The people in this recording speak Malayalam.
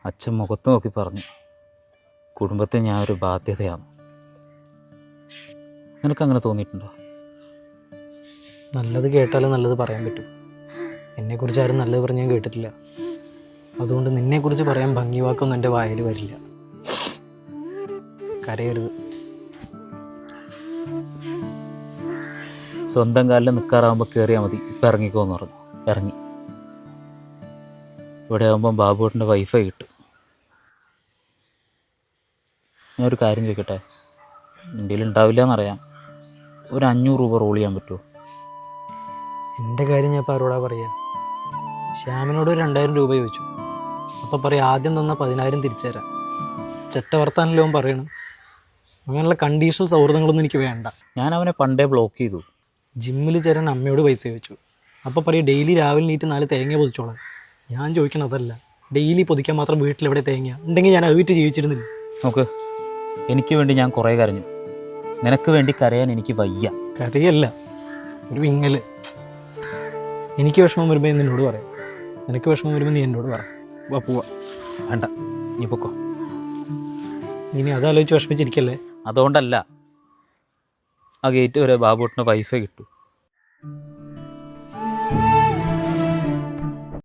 അച്ഛൻ മുഖത്ത് നോക്കി പറഞ്ഞു, കുടുംബത്തെ ഞാനൊരു ബാധ്യതയാണ്. നിനക്കങ്ങനെ തോന്നിയിട്ടുണ്ടോ? നല്ലത് കേട്ടാലേ നല്ലത് പറയാൻ പറ്റും. എന്നെക്കുറിച്ച് ആരും നല്ലത് പറഞ്ഞ് ഞാൻ കേട്ടിട്ടില്ല. അതുകൊണ്ട് നിന്നെക്കുറിച്ച് പറയാൻ ഭംഗി വാക്കൊന്നും എൻ്റെ വായിൽ വരില്ല. കരയരുത്. സ്വന്തം കാലിൽ നിൽക്കാറാകുമ്പോൾ കയറിയാൽ മതി, ഇപ്പം ഇറങ്ങിക്കോന്ന് പറഞ്ഞു. ഇറങ്ങി. ഇവിടെ ആകുമ്പം ബാബുവേട്ടൻ്റെ വൈഫൈ കിട്ടും. ഞാൻ ഒരു കാര്യം ചോദിക്കട്ടെ? ഇന്ത്യയിൽ ഉണ്ടാവില്ല എന്നറിയാം. ഒരു 500 രൂപ റോൾ ചെയ്യാൻ പറ്റുമോ? എൻ്റെ കാര്യം ഞാൻ ഇപ്പോൾ ആരോടാ പറയുക? ശ്യാമിനോട് ഒരു 2000 രൂപ ചോദിച്ചു. അപ്പോൾ പറയാം ആദ്യം തന്ന 10,000 തിരിച്ചു തരാം. ചെറ്റ വർത്താനല്ലോ പറയണം. അങ്ങനെയുള്ള കണ്ടീഷണൽ സൗഹൃദങ്ങളൊന്നും എനിക്ക് വേണ്ട. ഞാൻ അവനെ പണ്ടേ ബ്ലോക്ക് ചെയ്തു. ജിമ്മിൽ ചേരാൻ അമ്മയോട് പൈസ ചോദിച്ചു. അപ്പോൾ പറയും ഡെയിലി രാവിലെ നീറ്റ് 4 തേങ്ങ പൊതിച്ചോളാം. ഞാൻ ചോദിക്കണം അതല്ല, ഡെയിലി പൊതിക്കാൻ മാത്രം വീട്ടിലെവിടെ തേങ്ങ ഉണ്ടെങ്കിൽ ഞാൻ അത് വിറ്റ് ജീവിച്ചിരുന്നില്ല. നോക്ക്, എനിക്ക് വേണ്ടി ഞാൻ കുറേ കരഞ്ഞു. നിനക്ക് വേണ്ടി കരയാൻ എനിക്ക് വയ്യ. കരയല്ല, ഒരു വിങ്ങൽ. എനിക്ക് വിഷമം വരുമ്പോൾ ഞാൻ നിന്നോട് പറയാം, നിനക്ക് വിഷമം വരുമ്പോൾ നീ എന്നോട് പറ. വാ പോവാ. വേണ്ട, നീ പൊക്കോ. ഇനി അതാലോചിച്ച് വിഷമിച്ചിരിക്കല്ലേ. അതുകൊണ്ടല്ല, ആ ഗേറ്റ് വരെ ബാബുവേട്ടൻ്റെ വൈഫൈ കിട്ടും.